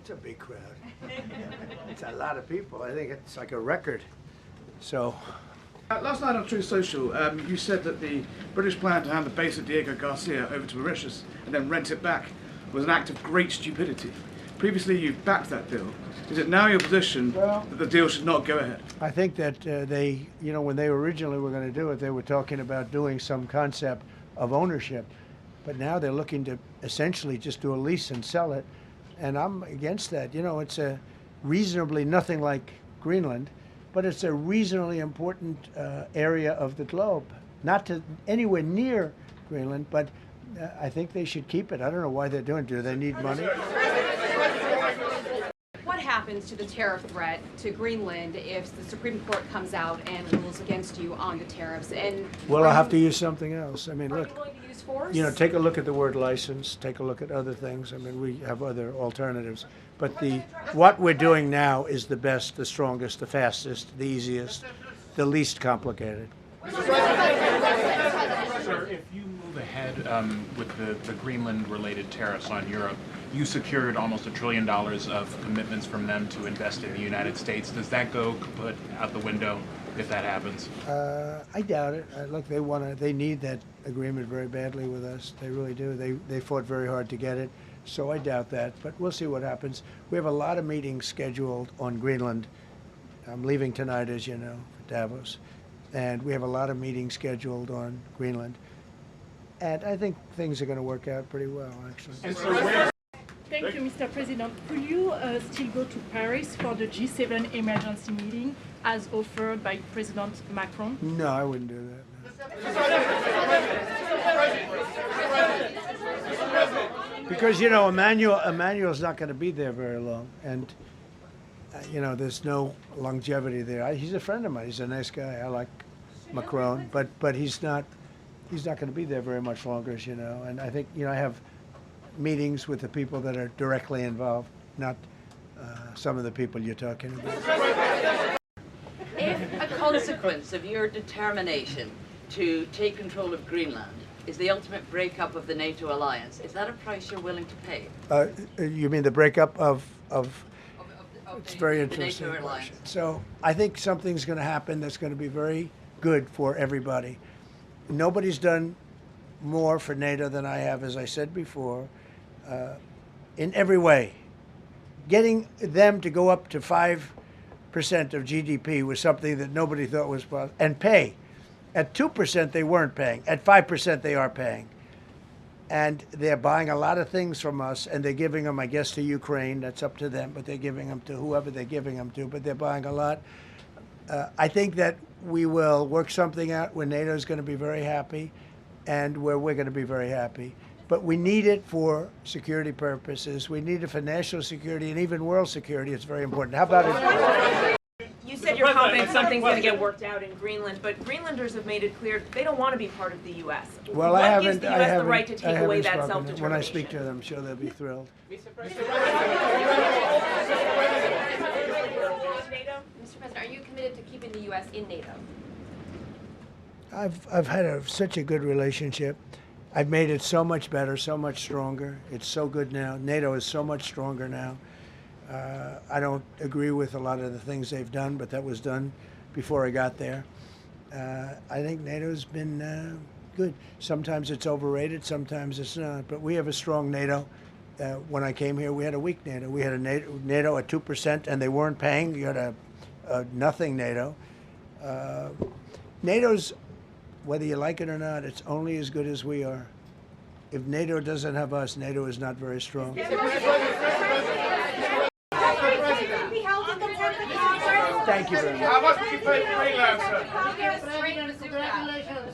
It's a big crowd. It's a lot of people. I think it's like a record. So. Last night on Truth Social, you said that the British plan to hand the base of Diego Garcia over to Mauritius and then rent it back was an act of great stupidity. Previously, you've backed that deal. Is it now your position that the deal should not go ahead? I think that they, when they originally were going to do it, they were talking about doing some concept of ownership. But now they're looking to essentially just do a lease and sell it. And I'm against that. It's a reasonably nothing like Greenland, but it's a reasonably important area of the globe. Not to anywhere near Greenland, but I think they should keep it. I don't know why they're doing it. Do they need money? What happens to the tariff threat to Greenland if the Supreme Court comes out and rules against you on the tariffs? And well, I'll have to use something else. I mean, are look, you willing to use force? take a look at the word license. Take a look at other things. I mean, we have other alternatives. But what we're doing now is the best, the strongest, the fastest, the easiest, the least complicated. Sir, if you move ahead with the Greenland-related tariffs on Europe, you secured almost $1 trillion of commitments from them to invest in the United States. Does that go kaput out the window if that happens? I doubt it. Look, they need that agreement very badly with us. They really do. They fought very hard to get it. So I doubt that, but we'll see what happens. We have a lot of meetings scheduled on Greenland. I'm leaving tonight, as you know, for Davos. And we have a lot of meetings scheduled on Greenland. And I think things are going to work out pretty well, actually. And so where Thank you, Mr. President. Will you still go to Paris for the G7 emergency meeting as offered by President Macron? No, I wouldn't do that. No. Because, Emmanuel's not going to be there very long. And, there's no longevity there. He's a friend of mine. He's a nice guy. I like Macron. But he's not going to be there very much longer, as you know. And I think, I have meetings with the people that are directly involved, not some of the people you're talking about. If a consequence of your determination to take control of Greenland is the ultimate breakup of the NATO alliance, is that a price you're willing to pay? You mean the breakup of it's very the interesting. NATO alliance. So I think something's going to happen that's going to be very good for everybody. Nobody's done more for NATO than I have, as I said before, in every way. Getting them to go up to 5% of GDP was something that nobody thought was possible, and pay. At 2% they weren't paying. At 5% they are paying. And they're buying a lot of things from us, and they're giving them, I guess, to Ukraine. That's up to them, but they're giving them to whoever they're giving them to, but they're buying a lot. I think that we will work something out where NATO is going to be very happy and where we're going to be very happy. But we need it for security purposes. We need it for national security and even world security. It's very important. How about it? You said you're confident something's going to get worked out in Greenland, but Greenlanders have made it clear they don't want to be part of the U.S. Well, what gives the U.S. the right to take away that self-determination? When I speak to them, I'm sure they'll be thrilled. Mr. President, are you committed to keeping the U.S. in NATO? I've had such a good relationship. I've made it so much better, so much stronger. It's so good now. NATO is so much stronger now. I don't agree with a lot of the things they've done, but that was done before I got there. I think NATO's been good. Sometimes it's overrated, sometimes it's not. But we have a strong NATO. When I came here, we had a weak NATO. We had a NATO at 2%, and they weren't paying. You had a nothing NATO. NATO's, whether you like it or not, it's only as good as we are. If NATO doesn't have us, NATO is not very strong. Thank you very much. How much did you pay for Greenland, sir? Congratulations.